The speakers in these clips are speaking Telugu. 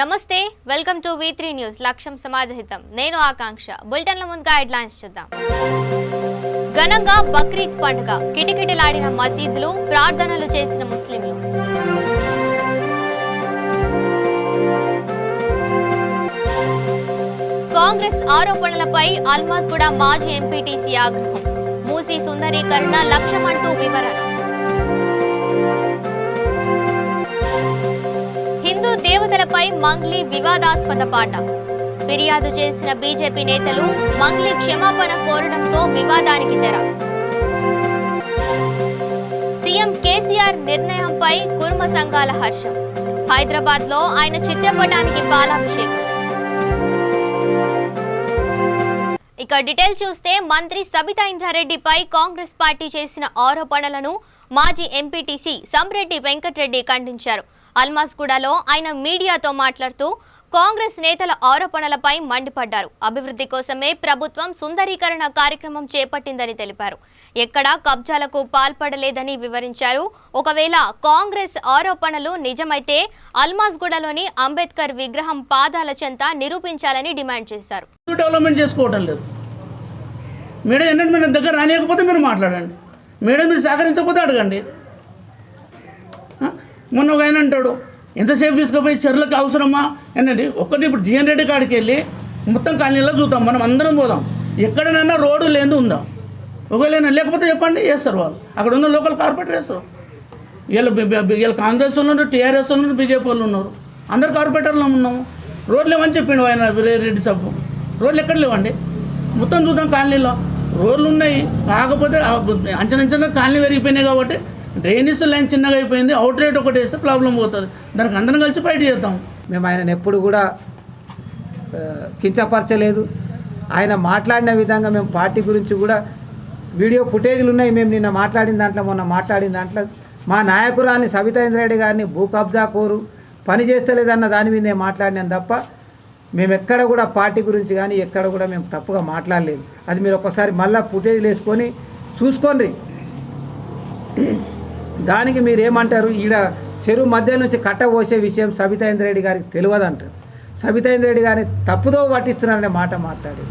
నమస్తే వెల్కమ్ టు V3 న్యూస్ లక్ష్యం సమాజహితం నేను ఆకాంక్ష బులెటిన్ల ముందుగా హెడ్లైన్స్ చూద్దాం ఘనంగా బక్రీద్ పండుగ కిటకిటలాడిన మసీదులు ప్రార్థనలు చేసిన ముస్లింలు కాంగ్రెస్ ఆరోపణలపై అల్మాజ్గూడ మాజీ ఎంపీటీసీ ఆగ్రహం మూసీ సుందరీకరణ లక్ష్యమంటూ వివరణ హిందూ దేవతలపై మంగ్లీ వివాదాస్పద పాట ఫిర్యాదు చేసిన బీజేపీ నేతలు మంగ్లీ క్షమాపణ కోరడంతో వివాదానికి తెర సీఎం కేసీఆర్ నిర్ణయంపై కుర్మ సంఘాల హర్షం హైదరాబాద్ లో ఆయన చిత్రపటానికి పాలాభిషేకం ఇక డీటెయిల్ చూస్తే మంత్రి సబితా ఇంద్రారెడ్డిపై కాంగ్రెస్ పార్టీ చేసిన ఆరోపణలను మాజీ ఎంపీటీసీ సంరెడ్డి వెంకటరెడ్డి ఖండించారు. అల్మాజ్గూడలో ఆయన మీడియాతో మాట్లాడుతూ కాంగ్రెస్ నేతల ఆరోపణలపై మండిపడ్డారు. అభివృద్ధి కోసమే ప్రభుత్వం సుందరీకరణ కార్యక్రమం చేపట్టిందని తెలిపారు. ఎక్కడా కబ్జాలకు పాల్పడలేదని వివరించారు. ఒకవేళ కాంగ్రెస్ ఆరోపణలు నిజమైతే అల్మాజ్గూడలోని అంబేద్కర్ విగ్రహం పాదాల చెంత నిరూపించాలని డిమాండ్ చేశారు. డెవలప్మెంట్ చేసుకోవటం లేదు. మేడం ఏంటంటే మన దగ్గర రానియకపోతే మీరు మాట్లాడండి, మేడం మీరు సహకరించకపోతే అడగండి. మొన్న ఒక ఆయన అంటాడు ఎంతసేపు తీసుకుపోయి చెర్లకు అవసరమా ఏంటండి. ఒక్కటి ఇప్పుడు జీఎన్ రెడ్డి కాడికి వెళ్ళి మొత్తం కాలనీలో చూద్దాం, మనం అందరం పోదాం. ఎక్కడైనా రోడ్డు లేదు ఉందా, ఒకవేళ లేకపోతే చెప్పండి, వేస్తారు వాళ్ళు. అక్కడ ఉన్న లోకల్ కార్పొరేటర్ వేస్తారు. వీళ్ళు కాంగ్రెస్ వాళ్ళు ఉన్నారు, టీఆర్ఎస్ వాళ్ళు ఉన్నారు, బీజేపీ వాళ్ళు ఉన్నారు, అందరు కార్పొరేటర్లో ఉన్నాము. రోడ్లు లేవని చెప్పిండు ఆయన రెడ్డి సబ్బు. రోడ్లు ఎక్కడ లేవండి, మొత్తం చూద్దాం కాలనీలో రోడ్లు ఉన్నాయి. కాకపోతే అంచనంచనా కాలనీ పెరిగిపోయినాయి కాబట్టి డ్రైనేజ్ లైన్ చిన్నగా అయిపోయింది. అవుట్ రేట్ ఒకటి వేస్తే ప్రాబ్లం పోతుంది. దానికి అందరం కలిసి ఫైట్ చేద్దాం. మేము ఆయనను ఎప్పుడు కూడా కించపరచలేదు. ఆయన మాట్లాడిన విధంగా మేము పార్టీ గురించి కూడా వీడియో ఫుటేజ్లు ఉన్నాయి. మేము నిన్న మాట్లాడిన దాంట్లో, మొన్న మాట్లాడిన దాంట్లో మా నాయకురాన్ని సబితా ఇంద్రారెడ్డి గారిని భూ కబ్జా కోరు పని చేస్తలేదన్న దాని మీద నేను మాట్లాడినాను తప్ప మేము ఎక్కడ కూడా పార్టీ గురించి కానీ ఎక్కడ కూడా మేము తప్పుగా మాట్లాడలేదు. అది మీరు ఒకసారి మళ్ళీ ఫుటేజ్లు వేసుకొని చూసుకోండి. దానికి మీరు ఏమంటారు, ఈడ చెరువు మధ్య నుంచి కట్ట పోసే విషయం సబితా ఇంద్రారెడ్డి గారికి తెలియదంటారు. సబితా ఇంద్రారెడ్డి గారిని తప్పుదో పట్టిస్తున్నారనే మాట మాట్లాడి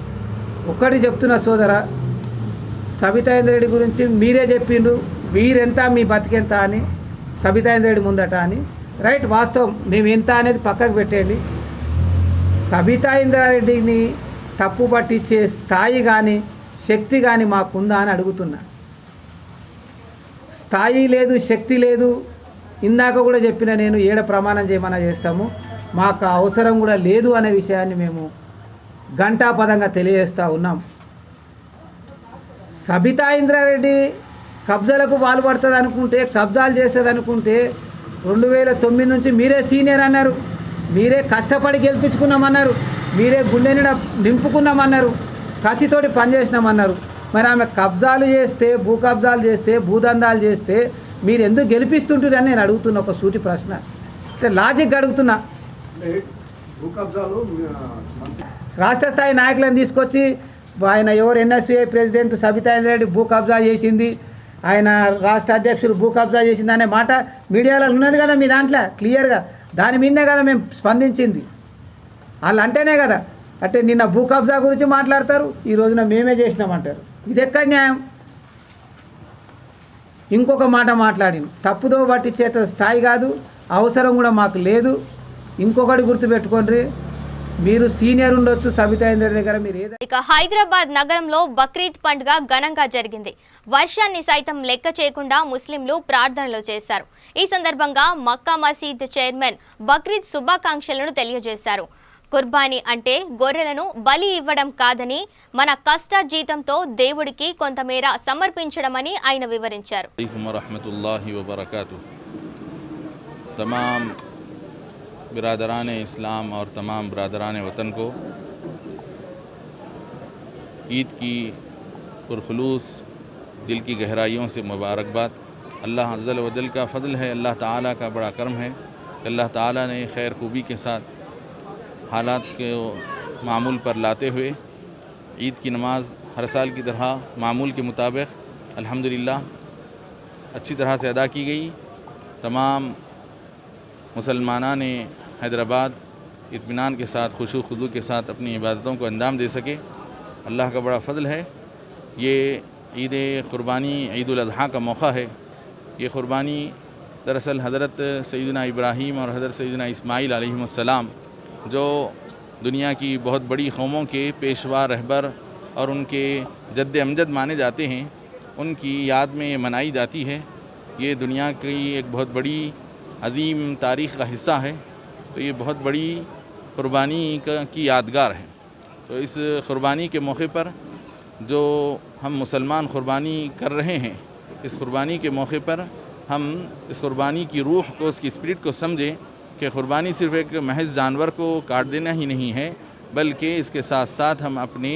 ఒక్కటి చెప్తున్న సోదర, సబితా ఇంద్రారెడ్డి గురించి మీరే చెప్పిండ్రు మీరెంత మీ బతికెంత అని సబితా ఇంద్రారెడ్డి ముందట అని. రైట్, వాస్తవం. మేము ఎంత అనేది పక్కకు పెట్టేయండి. సబితా ఇంద్రారెడ్డిని తప్పు పట్టించే స్థాయి కానీ శక్తి కానీ మాకుందా అని అడుగుతున్నా. స్థాయి లేదు, శక్తి లేదు. ఇందాక కూడా చెప్పిన నేను ఏడ ప్రమాణం చేయమన్నా చేస్తాము, మాకు అవసరం కూడా లేదు అనే విషయాన్ని మేము ఘంటాపదంగా తెలియజేస్తూ ఉన్నాం. సబితా ఇంద్రారెడ్డి కబ్జాలకు పాల్పడుతుంది అనుకుంటే, కబ్జాలు చేస్తుంది అనుకుంటే 2009 నుంచి మీరే సీనియర్ అన్నారు, మీరే కష్టపడి గెలిపించుకున్నామన్నారు, మీరే గుండె నిండా నింపుకున్నామన్నారు, కసితోటి పనిచేసినామన్నారు. మరి ఆమె కబ్జాలు చేస్తే, భూ కబ్జాలు చేస్తే, భూదందాలు చేస్తే మీరు ఎందుకు గెలిపిస్తుంటారు అని నేను అడుగుతున్నా. ఒక సూటి ప్రశ్న, అంటే లాజిక్ అడుగుతున్నా. రాష్ట్ర స్థాయి నాయకులను తీసుకొచ్చి ఆయన ఎవరు NSUI ప్రెసిడెంట్ సబితా ఇంద్రారెడ్డి భూ కబ్జా చేసింది, ఆయన రాష్ట్ర అధ్యక్షుడు భూ కబ్జా చేసింది అనే మాట మీడియాలో ఉన్నది కదా మీ దాంట్లో క్లియర్గా. దాని మీదే కదా మేము స్పందించింది. వాళ్ళు అంటేనే కదా. అంటే నిన్న భూ కబ్జా గురించి మాట్లాడతారు, ఈ రోజున మేమే చేసినామంటారు. ఇది ఎక్కడ న్యాయం? ఇంకొక మాట మాట్లాడింది, తప్పుదో పట్టించేట స్థాయి కాదు, అవసరం కూడా మాకు లేదు. ఇంకొకటి గుర్తుపెట్టుకోండి, మీరు సీనియర్ ఉండొచ్చు సబితా ఇంద్రారెడ్డి దగ్గర మీరు ఏదో. ఇక హైదరాబాద్ నగరంలో బక్రీద్ పండుగ ఘనంగా జరిగింది. వర్షాన్ని సైతం లెక్క చేయకుండా ముస్లింలు ప్రార్థనలు చేశారు. ఈ సందర్భంగా మక్కా మసీద్ చైర్మన్ బక్రీద్ శుభాకాంక్షలను తెలియజేశారు. కుర్బానీ అంటే గొర్రెలను బలి ఇవ్వడం కాదని, మన కష్టార్జితంతో దేవుడికి కొంతమేర సమర్పించడమని ఆయన వివరించారు. बिरादरान इस्लाम और तमाम बिरादरान वतन को ईद की पुरखलूस दिल की गहराइयों से मुबारकबाद। अल्लाह अज़्ज़ल व जल का फ़ज़ल है, अल्लाह ताला का बड़ा करम है कि अल्लाह ताला ने खैर खूबी के साथ हालात के मामूल पर लाते हुए ईद की नमाज़ हर साल की तरह मामूल के मुताबिक अल्हम्दुलिल्लाह अच्छी तरह से अदा की गई। तमाम मुसलमाना ने हैदराबाद इत्मीनान के साथ खुशू खुदू के साथ अपनी इबादतों को अंजाम दे सके। अल्लाह का बड़ा फ़ज़ल है। ये ईद क़ुरबानी ईद उल अज़हा का मौका है। ये क़ुरबानी दरअसल हज़रत सैयदना इब्राहीम और हज़रत सैयदना इस्माईल अलैहिस्सलाम जो दुनिया की बहुत बड़ी कौमों के पेशवा रहबर और उनके जद्द अमजद माने जाते हैं, उनकी याद में मनाई जाती है। ये दुनिया की एक बहुत बड़ी अजीम तारीख़ का हिस्सा है, तो ये बहुत बड़ी क़ुरबानी की यादगार है। तो इस क़ुरबानी के मौके पर जो हम मुसलमान क़ुरबानी कर रहे हैं, इस क़ुरबानी के मौके पर हम इस क़ुरबानी की रूह को, उसकी स्पिरिट को समझें कि क़ुरबानी सिर्फ़ एक महज जानवर को काट देना ही नहीं है, बल्कि इसके साथ साथ हम अपने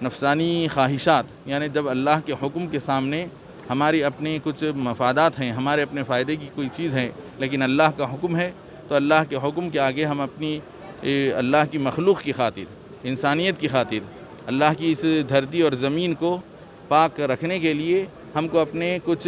नफसानी ख्वाहिशात, यानी जब अल्लाह के हुक्म के सामने हमारी अपने कुछ मफादात हैं, हमारे अपने फ़ायदे की कोई चीज़ है, लेकिन अल्लाह का हुक्म है, तो अल्लाह के हुक्म के आगे हम अपनी अल्लाह की मखलूक़ की खातिर, इंसानियत की खातिर, अल्लाह की इस धरती और ज़मीन को पाक रखने के लिए हमको अपने कुछ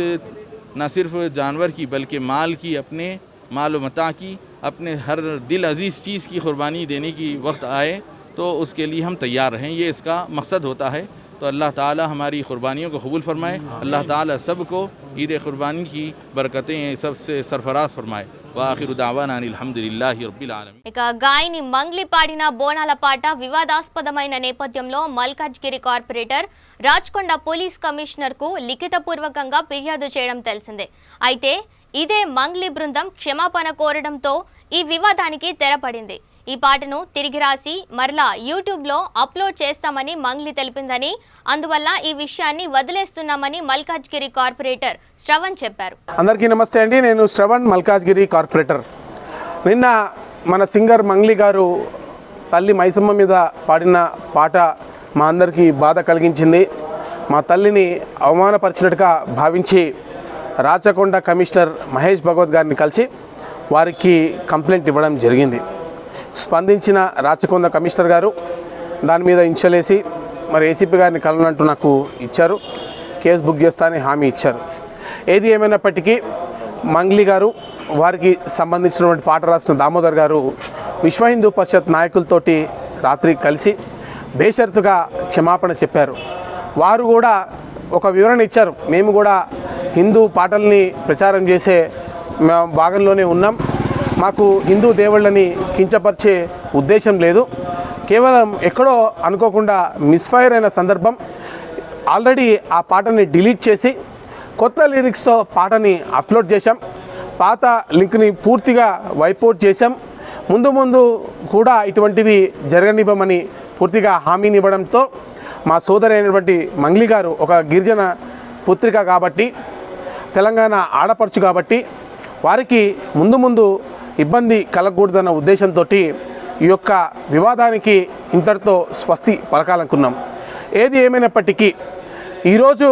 न सिर्फ जानवर की बल्कि माल की, अपने माल व मता की, अपने हर दिल अज़ीज़ चीज़ की क़ुरबानी देने की वक्त आए तो उसके लिए हम तैयार रहें। ये इसका मकसद होता है। तो अल्लाह ताला हमारी क़ुरबानियों को कबूल फ़रमाए। अल्लाह ताला सब को ईद क़ुरबानी की बरकतें सबसे सरफराज फरमाए। वाखिरु दावाना अनिल हम्दुलिल्लाहि रब्बिल आलमीन। ఇక గాయని మంగ్లీ పాడిన బోనాల పాట వివాదాస్పదమైన నేపథ్యంలో Malkajgiri corporator Rajkonda police commissioner కు లిఖితపూర్వకంగా ఫిర్యాదు చేయడం తెలిసిందే. అయితే ఇదే మంగ్లీ బృందం క్షమాపణ కోరడంతో ఈ వివాదానికి తెరపడింది. ఈ పాటను తిరిగి రాసి మరలా యూట్యూబ్లో అప్లోడ్ చేస్తామని మంగ్లీ తెలిపిందని, అందువల్ల ఈ విషయాన్ని వదిలేస్తున్నామని మల్కాజ్గిరి కార్పొరేటర్ శ్రవణ్ చెప్పారు. అందరికీ నమస్తే అండి. నేను శ్రవణ్, మల్కాజ్గిరి కార్పొరేటర్. నిన్న మన సింగర్ మంగ్లీ గారు తల్లి మైసమ్మ మీద పాడిన పాట మా అందరికీ బాధ కలిగించింది. మా తల్లిని అవమానపరిచినట్టుగా భావించి రాచకొండ కమిషనర్ మహేష్ భగవత్ గారిని కలిసి వారికి కంప్లైంట్ ఇవ్వడం జరిగింది. స్పందించిన రాచకొండ కమిషనర్ గారు దాని మీద ఇన్షలేసి మరి ఏసీపీ గారిని కలవనంటూ నాకు ఇచ్చారు. కేసు బుక్ చేస్తానని హామీ ఇచ్చారు. ఏది ఏమైనప్పటికీ మంగ్లీ గారు, వారికి సంబంధించినటువంటి పాట రాసిన దామోదర్ గారు విశ్వ హిందూ పరిషత్ నాయకులతోటి రాత్రి కలిసి బేషరతుగా క్షమాపణ చెప్పారు. వారు కూడా ఒక వివరణ ఇచ్చారు. మేము కూడా హిందూ పాటల్ని ప్రచారం చేసే భాగంలోనే ఉన్నాం. మాకు హిందూ దేవుళ్ళని కించపరిచే ఉద్దేశం లేదు. కేవలం ఎక్కడో అనుకోకుండా మిస్ఫైర్ అయిన సందర్భం. ఆల్రెడీ ఆ పాటని డిలీట్ చేసి కొత్త లిరిక్స్తో పాటని అప్లోడ్ చేశాం. పాత లింక్ని పూర్తిగా వైపౌట్ చేశాం. ముందు కూడా ఇటువంటివి జరగనివ్వమని పూర్తిగా హామీని ఇవ్వడంతో మా సోదరి అయినటువంటి మంగ్లీ గారు ఒక గిరిజన పుత్రిక కాబట్టి, తెలంగాణ ఆడపడుచు కాబట్టి వారికి ముందు ఇబ్బంది కలగకూడదన్న ఉద్దేశంతో ఈ యొక్క వివాదానికి ఇంతటితో స్వస్తి పలకాలనుకున్నాం. ఏది ఏమైనప్పటికీ ఈరోజు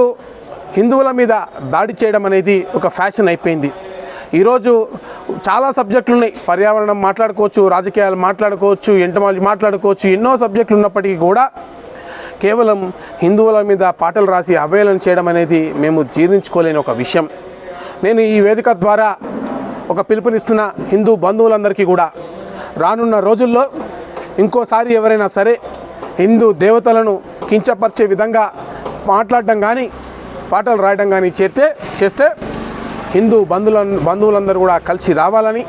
హిందువుల మీద దాడి చేయడం అనేది ఒక ఫ్యాషన్ అయిపోయింది. ఈరోజు చాలా సబ్జెక్టులు ఉన్నాయి. పర్యావరణం మాట్లాడుకోవచ్చు, రాజకీయాలు మాట్లాడుకోవచ్చు, ఎంటమాలజీ మాట్లాడుకోవచ్చు, ఎన్నో సబ్జెక్టులు ఉన్నప్పటికీ కూడా కేవలం హిందువుల మీద పాటలు రాసి అవహేళన చేయడం అనేది మేము జీర్ణించుకోలేని ఒక విషయం. నేను ఈ వేదిక ద్వారా ఒక పిలుపునిస్తున్న హిందూ బంధువులందరికీ కూడా రానున్న రోజుల్లో ఇంకోసారి ఎవరైనా సరే హిందూ దేవతలను కించపరిచే విధంగా మాట్లాడడం కానీ పాటలు రాయడం కానీ చేస్తే హిందూ బంధువులందరూ కూడా కలిసి రావాలని,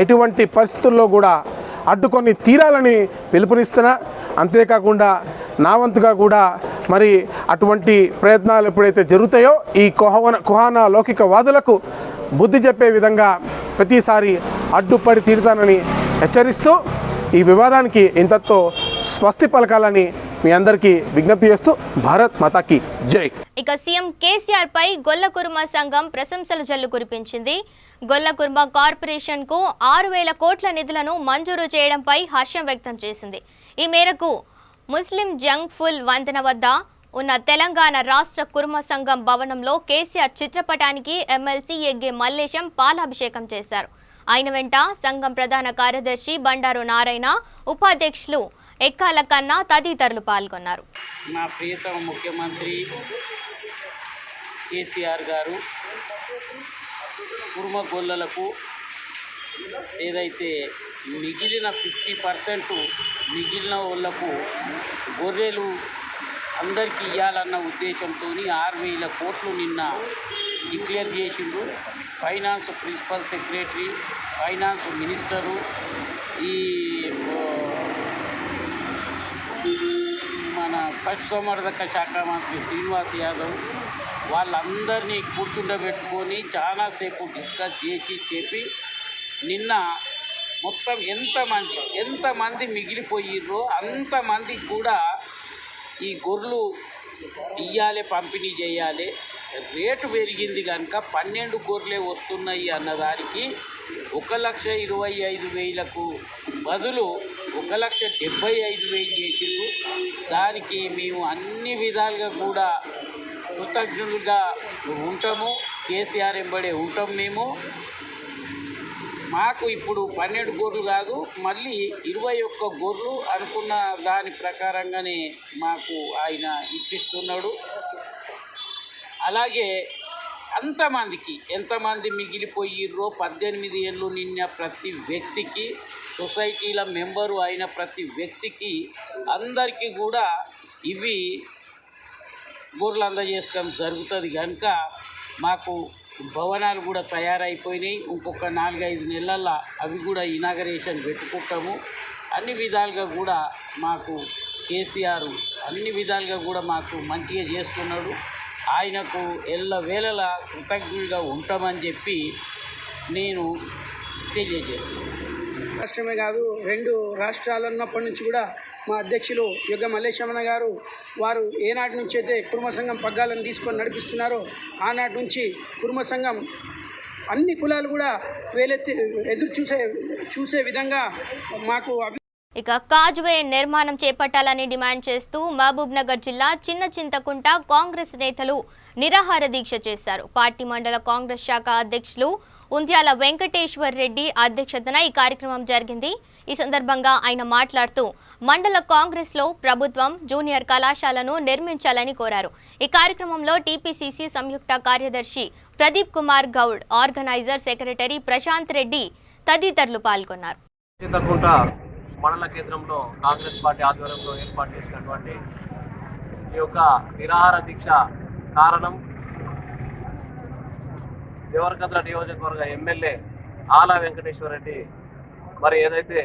ఎటువంటి పరిస్థితుల్లో కూడా అడ్డుకొని తీరాలని పిలుపునిస్తున్నా. అంతేకాకుండా నా వంతుగా కూడా మరి అటువంటి ప్రయత్నాలు ఎప్పుడైతే జరుగుతాయో ఈ కుహానా లౌకికవాదులకు బుద్ధి చెప్పే విధంగా ప్రతిసారి అడ్డుపడి తీరుతానని హెచ్చరిస్తూ ఈ వివాదానికి ఇంతతో స్వస్తి పలకాలని మీ అందరికీ విజ్ఞప్తి చేస్తూ భారత్ మాతాకి జై. ఇక సీఎం కేసీఆర్ పై గొల్లకుర్మ సంఘం ప్రశంసల జల్లు కురిపించింది. గొల్లకుర్మ కార్పొరేషన్ కు 6,000 కోట్ల నిధులను మంజూరు చేయడంపై హర్షం వ్యక్తం చేసింది. ఈ మేరకు ముస్లిం జంగ్ ఫుల్ వంతెన వద్ద ఉన్న తెలంగాణ రాష్ట్ర కుర్మ సంఘం భవనంలో కేసీఆర్ చిత్రపటానికి ఎమ్మెల్సీ ఎగ్గే మల్లేశం పాలాభిషేకం చేశారు. ఆయన వెంట సంఘం ప్రధాన కార్యదర్శి బండారు నారాయణ, ఉపాధ్యక్షులు ఎక్కాల కన్నా తదితరులు పాల్గొన్నారు. మా ప్రియతమ ముఖ్యమంత్రి కేసీఆర్ గారు కుర్మ గొల్లలకు ఏదైతే మిగిలిన 50% మిగిలిన వాళ్ళకు గొర్రెలు అందరికీ ఇవ్వాలన్న ఉద్దేశంతో 6,000 కోట్లు నిన్న డిక్లేర్ చేసిండ్రు. Finance principal secretary, finance minister, ఈ మన పశుసంవర్ధక శాఖ మంత్రి శ్రీనివాస్ యాదవ్ వాళ్ళందరినీ కూర్చుండబెట్టుకొని చాలాసేపు డిస్కస్ చేసి చెప్పి నిన్న మొత్తం ఎంతమంది మిగిలిపోయిర్రో అంతమందికి కూడా ఈ గొర్రెలు ఇయ్యాలి, పంపిణీ చేయాలి. రేటు పెరిగింది కనుక 12 గొర్రెలే వస్తున్నాయి అన్నదానికి 1,25,000కు బదులు 1,75,000 చేసిండ్రు. దానికి మేము అన్ని విధాలుగా కూడా కృతజ్ఞులుగా ఉంటాము. కేసీఆర్ వెంబడే ఉంటాం. మాకు ఇప్పుడు 12 గొర్రెలు కాదు, మళ్ళీ 21 గొర్రెలు అనుకున్న దాని ప్రకారంగానే మాకు ఆయన ఇప్పిస్తున్నాడు. అలాగే ఎంతమంది మిగిలిపోయిర్రో 18 ఏళ్ళు నిన్న ప్రతి వ్యక్తికి, సొసైటీల మెంబరు అయిన ప్రతి వ్యక్తికి అందరికీ కూడా ఇవి గొర్రెలు అందజేసుకోవడం జరుగుతుంది కనుక మాకు భవనాలు కూడా తయారైపోయినాయి. ఇంకొక 4-5 నెలల్లో అవి కూడా ఇనాగరేషన్ పెట్టుకుంటాము. అన్ని విధాలుగా కూడా మాకు కేసీఆర్ అన్ని విధాలుగా కూడా మాకు మంచిగా చేస్తున్నాడు. ఆయనకు ఎల్లవేళలా కృతజ్ఞులుగా ఉంటామని చెప్పి నేను తెలియజేస్తున్నాను. రాష్ట్రమే కాదు, 2 రాష్ట్రాలు ఉన్నప్పటి నుంచి కూడా మా అధ్యక్షులు యుగ మల్లేశమణ గారు వారు ఏనాటి నుంచి అయితే కుర్మ సంఘం పగ్గాలను తీసుకొని నడిపిస్తున్నారో ఆనాటి నుంచి కుర్మ సంఘం అన్ని కులాలు కూడా ఎదురు చూసే విధంగా మాకు ఇక కాజ్వే నిర్మాణం చేపట్టాలని డిమాండ్ చేస్తూ మహబూబ్ నగర్ జిల్లా చిన్న చింతకుంట కాంగ్రెస్ నేతలు నిరాహార దీక్ష చేశారు. పార్టీ మండల కాంగ్రెస్ శాఖ అధ్యక్షులు ఉంద్యాల వెంకటేశ్వర్ రెడ్డి అధ్యక్షతన ఈ కార్యక్రమం జరిగింది. ఈ సందర్భంగా ఆయన మాట్లాడుతూ మండల కాంగ్రెస్ లో ప్రభుత్వం జూనియర్ కళాశాలను నిర్మించాలని కోరారు. ఈ కార్యక్రమంలో టీపీసీసీ సంయుక్త కార్యదర్శి ప్రదీప్ కుమార్ గౌడ్, ఆర్గనైజర్ సెక్రటరీ ప్రశాంత్ రెడ్డి తదితరులు పాల్గొన్నారు. మండల కేంద్రంలో కాంగ్రెస్ పార్టీ ఆధ్వర్యంలో ఏర్పాటు చేసినటువంటి ఈ యొక్క నిరాహార దీక్ష కారణం దేవరకద్ర నియోజకవర్గ ఎమ్మెల్యే ఆల వెంకటేశ్వర రెడ్డి మరి ఏదైతే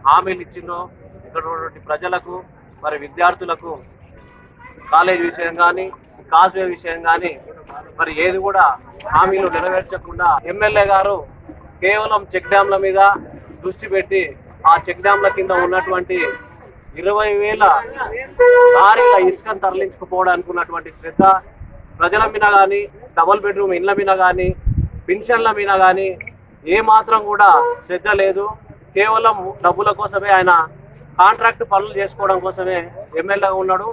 హామీలు ఇచ్చిందో ఇక్కడ ఉన్నటువంటి ప్రజలకు, మరి విద్యార్థులకు కాలేజ్ విషయం కానీ, కాజ్వే విషయం కానీ మరి ఏది కూడా హామీలు నెరవేర్చకుండా ఎమ్మెల్యే గారు కేవలం చెక్ డ్యాంల మీద దృష్టి పెట్టి ఆ చెక్ డ్యాంల కింద ఉన్నటువంటి 20,000 లారీల ఇసుకను తరలించుకుపోవడానికి ఉన్నటువంటి శ్రద్ధ ప్రజల మీద కానీ, డబుల్ బెడ్రూమ్ ఇళ్ల మీద కానీ, పెన్షన్ల మీద కానీ ఏమాత్రం కూడా శ్రద్ధ లేదు. కేవలం డబ్బుల కోసమే ఆయన కాంట్రాక్ట్ పనులు చేసుకోవడం కోసమే ఎమ్మెల్యేగా ఉన్నాడు.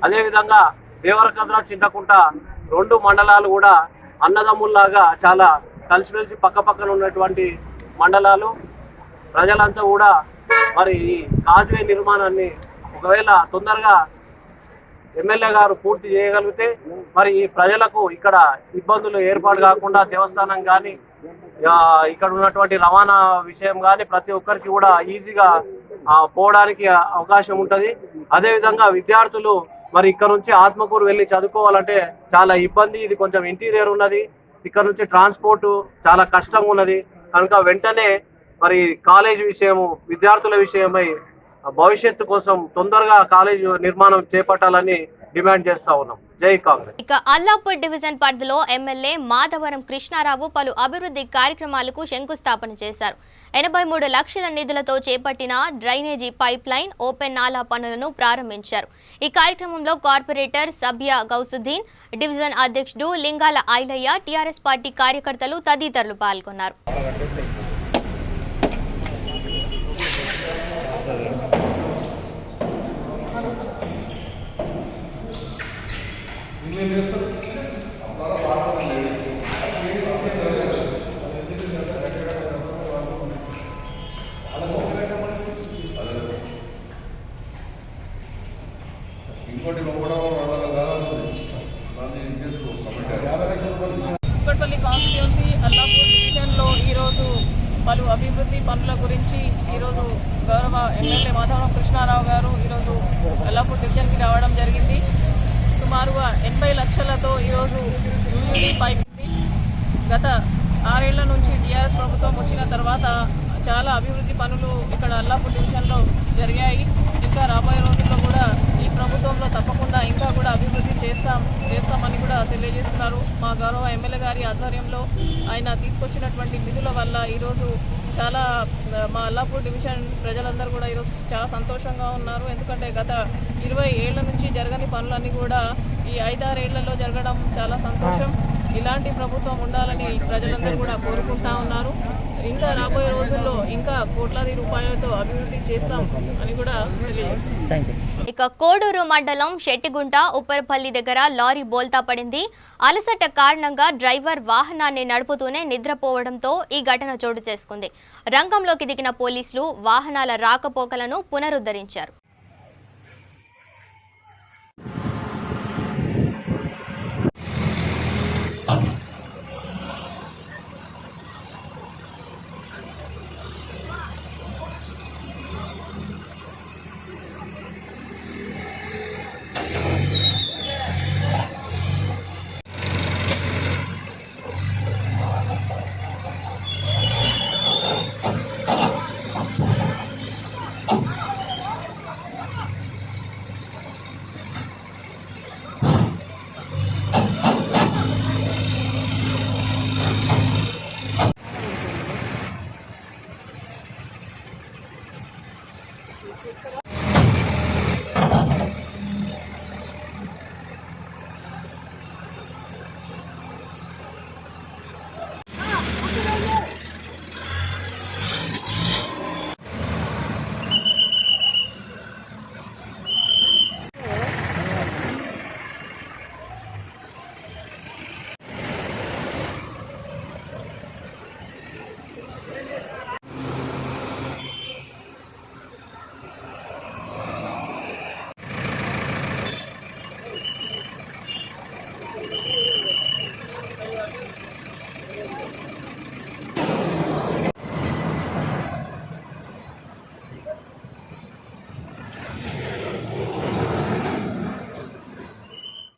అదేవిధంగా దేవరకద్ర, చింతకుంట 2 మండలాలు కూడా అన్నదమ్ముల్లాగా చాలా కలిసిమెలిసి పక్కపక్కన ఉన్నటువంటి మండలాలు. ప్రజలంతా కూడా మరి ఈ కాజ్వే నిర్మాణాన్ని ఒకవేళ తొందరగా ఎమ్మెల్యే గారు పూర్తి చేయగలిగితే మరి ఈ ప్రజలకు ఇక్కడ ఇబ్బందులు ఏర్పాటు కాకుండా దేవస్థానం కానీ, ఇక్కడ ఉన్నటువంటి రవాణా విషయం కానీ ప్రతి ఒక్కరికి కూడా ఈజీగా పోవడానికి అవకాశం ఉంటుంది. అదేవిధంగా విద్యార్థులు మరి ఇక్కడ నుంచి ఆత్మకూరు వెళ్ళి చదువుకోవాలంటే చాలా ఇబ్బంది. ఇది కొంచెం ఇంటీరియర్ ఉన్నది, ఇక్కడ నుంచి ట్రాన్స్పోర్ట్ చాలా కష్టంగా ఉన్నది. కనుక వెంటనే మరి కాలేజ్ విషయము, విద్యార్థుల విషయమై భవిష్యత్తు కోసం తొందరగా కాలేజ్ నిర్మాణం చేపట్టాలని డిమాండ్ చేస్తా ఉన్నాం. జై కాంగ్రెస్. ఇక అల్లాపూర్ డివిజన్ పరిధిలో ఎమ్మెల్యే మాధవరం కృష్ణారావు పలు అభివృద్ధి కార్యక్రమాలకు శంకుస్థాపన చేశారు. 83 లక్షల నిధులతో చేపట్టిన డ్రైనేజీ పైప్ లైన్, ఓపెన్ నాలా పనులను ప్రారంభించారు. ఈ కార్యక్రమంలో కార్పొరేటర్ సభ్య గౌసుద్దీన్, డివిజన్ అధ్యక్షుడు లింగాల ఐలయ్య, టీఆర్ఎస్ పార్టీ కార్యకర్తలు తదితరులు పాల్గొన్నారు. కుక్కట్పల్లి కాన్స్టిట్యున్సీ అల్లాపూర్ డివిజన్లో ఈరోజు పలు అభివృద్ధి పనుల గురించి గౌరవ ఎమ్మెల్యే మాధవరం కృష్ణారావు గారు ఈరోజు అల్లాపూర్ డివిజన్కి రావడం జరిగింది. సుమారుగా 80 లక్షలతో ఈరోజు యూనిటీ పైపింది. గత 6 ఏళ్ల నుంచి టీఆర్ఎస్ ప్రభుత్వం వచ్చిన తర్వాత చాలా అభివృద్ధి పనులు ఇక్కడ అల్లాపూర్ డివిజన్లో జరిగాయి. ఇంకా రాబోయే రోజుల్లో కూడా ఈ ప్రభుత్వంలో తప్పకుండా ఇంకా కూడా అభివృద్ధి చేస్తామని కూడా తెలియజేస్తున్నారు. మా గౌరవ ఎమ్మెల్యే గారి ఆధ్వర్యంలో ఆయన తీసుకొచ్చినటువంటి నిధుల వల్ల ఈరోజు చాలా మా అల్లాపూర్ డివిజన్ ప్రజలందరూ కూడా ఈరోజు చాలా సంతోషంగా ఉన్నారు. ఎందుకంటే గత 20 ఏళ్ల నుంచి జరగని పనులన్నీ కూడా ఈ 5-6 ఏళ్లలో జరగడం చాలా సంతోషం. ఇలాంటి ప్రభుత్వం ఉండాలని ప్రజలందరూ కూడా కోరుకుంటా ఉన్నారు. ఇంకా రాబోయే రోజుల్లో ఇంకా కోట్లాది రూపాయలతో అభివృద్ధి చేస్తాం అని కూడా తెలియజేస్తాం. ఇక కోడూరు మండలం శెట్టిగుంట ఉప్పరపల్లి దగ్గర లారీ బోల్తా పడింది. అలసట కారణంగా డ్రైవర్ వాహనాన్ని నడుపుతూనే నిద్రపోవడంతో ఈ ఘటన చోటు చేసుకుంది. రంగంలోకి దిగిన పోలీసులు వాహనాల రాకపోకలను పునరుద్ధరించారు.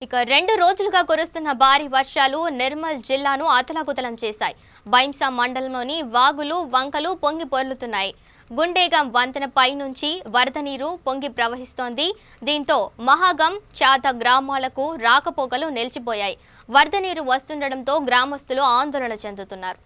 ఇక 2 రోజులుగా కురుస్తున్న భారీ వర్షాలు నిర్మల్ జిల్లాను అతలాకుతలం చేశాయి. బైంసా మండలంలోని వాగులు వంకలు పొంగి పొర్లుతున్నాయి. గుండేగం వంతెనపై నుంచి వరద నీరు పొంగి ప్రవహిస్తోంది. దీంతో మహాగం చాత గ్రామాలకు రాకపోకలు నిలిచిపోయాయి. వరద నీరు వస్తుండటంతో గ్రామస్తులు ఆందోళన చెందుతున్నారు.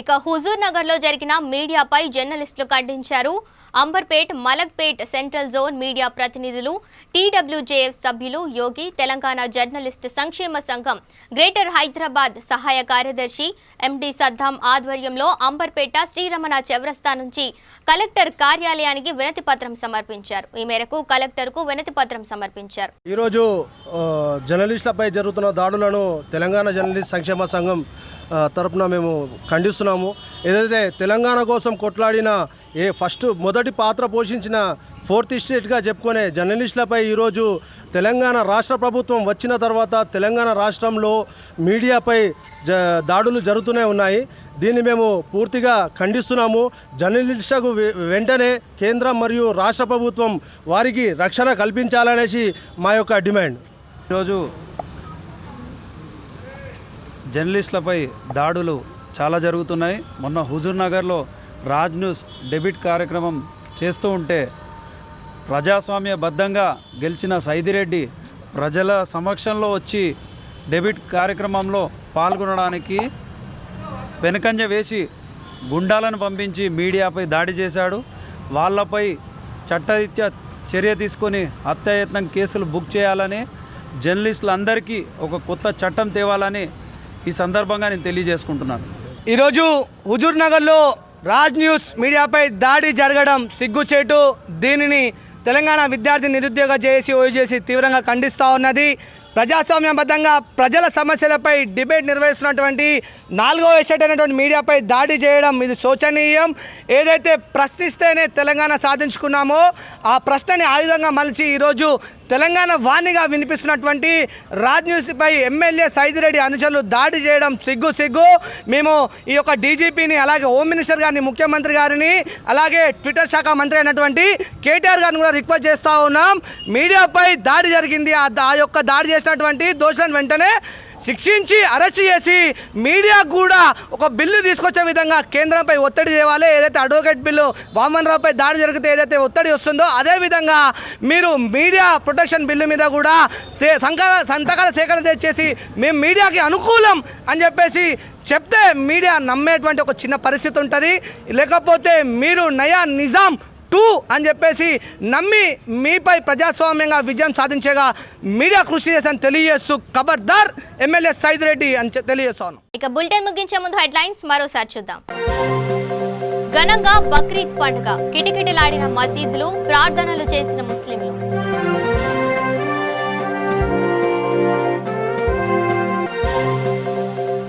ఇక హుజూర్ నగర్ లో జరిగిన మీడియాపై జర్నలిస్టులు ఖండించారు. Amberpet, Malakpet central zone media ప్రతినిధులు, టీడబ్ల్యూజేఎఫ్ సభ్యులు యోగి, తెలంగాణ జర్నలిస్ట్ సంక్షేమ సంఘం గ్రేటర్ హైదరాబాద్ సహాయ కార్యదర్శి ఎండి సద్దాం ఆధ్వర్యంలో అంబర్పేట శ్రీరమణ చౌరస్తా నుంచి కలెక్టర్ కార్యాలయానికి వినతి పత్రం సమర్పించారు. ఈ మేరకు కలెక్టర్కు వినతి పత్రం సమర్పించారు. ఈరోజు జర్నలిస్టులపై జరుగుతున్న దాడులను తెలంగాణ జర్నలిస్ట్ సంక్షేమ సంఘం తరపున మేము ఖండిస్తున్నాము. ఏదైతే తెలంగాణ కోసం కొట్లాడిన మొదటి పాత్ర పోషించిన 4th స్టేట్గా చెప్పుకునే జర్నలిస్టులపై ఈరోజు తెలంగాణ రాష్ట్ర ప్రభుత్వం వచ్చిన తర్వాత తెలంగాణ రాష్ట్రంలో మీడియాపై దాడులు జరుగుతూనే ఉన్నాయి. దీన్ని మేము పూర్తిగా ఖండిస్తున్నాము. జర్నలిస్టులకు వెంటనే కేంద్రం మరియు రాష్ట్ర ప్రభుత్వం వారికి రక్షణ కల్పించాలనేసి మా యొక్క డిమాండ్. ఈరోజు జర్నలిస్టులపై దాడులు చాలా జరుగుతున్నాయి. మొన్న హుజూర్ నగర్లో రాజ్ న్యూస్ డెబిట్ కార్యక్రమం చేస్తూ ఉంటే ప్రజాస్వామ్యబద్ధంగా గెలిచిన సైదిరెడ్డి ప్రజల సమక్షంలో వచ్చి డెబిట్ కార్యక్రమంలో పాల్గొనడానికి వెనుకంజ వేసి గుండాలను పంపించి మీడియాపై దాడి చేశాడు. వాళ్ళపై చట్టరీత్యా చర్య తీసుకొని హత్యాయత్నం కేసులు బుక్ చేయాలని జర్నలిస్టులందరికీ ఒక కొత్త చట్టం తేవాలని ఈ సందర్భంగా నేను తెలియజేసుకుంటున్నాను. ఈరోజు హుజూర్ నగర్లో రాజ్ న్యూస్ మీడియాపై దాడి జరగడం సిగ్గుచేటు. దీనిని తెలంగాణ విద్యార్థి నిరుద్యోగ జేఏసీ ఓజేసీ తీవ్రంగా ఖండిస్తూ ఉన్నది. ప్రజాస్వామ్యబద్ధంగా ప్రజల సమస్యలపై డిబేట్ నిర్వహిస్తున్నటువంటి 4వ ఎస్టేట్ అనేటువంటి మీడియాపై దాడి చేయడం ఇది శోచనీయం. ఏదైతే ప్రశ్నిస్తేనే తెలంగాణ సాధించుకున్నామో ఆ ప్రశ్నని ఆయుధంగా మలిచి ఈరోజు తెలంగాణ వాణిగా వినిపిస్తున్నటువంటి రాజ్ న్యూస్పై ఎమ్మెల్యే సైదిరెడ్డి అనుచరులు దాడి చేయడం సిగ్గు. మేము ఈ యొక్క డీజీపీని, అలాగే హోమ్ మినిస్టర్ గారిని, ముఖ్యమంత్రి గారిని, అలాగే ట్విట్టర్ శాఖ మంత్రి అయినటువంటి కేటీఆర్ గారిని కూడా రిక్వెస్ట్ చేస్తూ ఉన్నాం. మీడియాపై దాడి జరిగింది, ఆ యొక్క దాడి చేసినటువంటి దోషులను వెంటనే శిక్షించి అరెస్ట్ చేసి మీడియా కూడా ఒక బిల్లు తీసుకొచ్చే విధంగా కేంద్రంపై ఒత్తిడి చేయాలి. ఏదైతే అడ్వకేట్ బిల్లు వామన్ రావుపై దాడి జరిగితే ఏదైతే ఒత్తిడి వస్తుందో అదేవిధంగా మీరు మీడియా ప్రొటెక్షన్ బిల్లు మీద కూడా సంతకాల సేకరణ చేసి మేము మీడియాకి అనుకూలం అని చెప్పేసి చెప్తే మీడియా నమ్మేటువంటి ఒక చిన్న పరిస్థితి ఉంటుంది. లేకపోతే మీరు నయా నిజాం 2 అని చెప్పేసి నమ్మి మీపై ప్రజాస్వామ్యంగా విజయం సాధించేగా మీడియా కృషి చేసని తెలియజేస్తూ ఖబర్దార్ ఎమ్మెల్యే సైదిరెడ్డి అని తెలియజేస్తాను. ఇక బులెటిన్ ముగించే ముందు హెడ్లైన్స్ మరోసారి చూద్దాం. ఘనంగా బక్రీద్ పండుగ, కిటకిటలాడిన మసీదులు, ప్రార్థనలు చేసిన ముస్లింలు.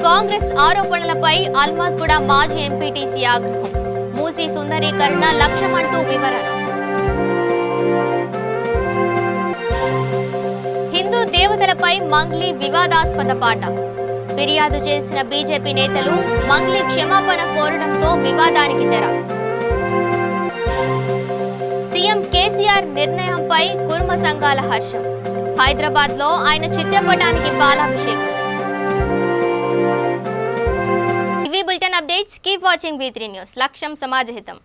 కాంగ్రెస్ ఆరోపణలపై అల్మాజ్గూడ మాజీ ఎంపీటీసీ ఆగ్రహం, మూసీ సుందరీకరణ లక్ష్యమంటూ వివరణ. హిందూ దేవతలపై మంగ్లీ వివాదాస్పద పాట, ఫిర్యాదు చేసిన బీజేపీ నేతలు మంగ్లీ క్షమాపణ కోరడంతో వివాదానికి తెర. సీఎం కేసీఆర్ నిర్ణయంపై కుర్మ సంఘాల హర్షం, హైదరాబాద్ లో ఆయన చిత్రపటానికి పాలాభిషేకం. ఇవి bulletin updates. Keep watching V3 news. లక్ష్యం సమాజహితం.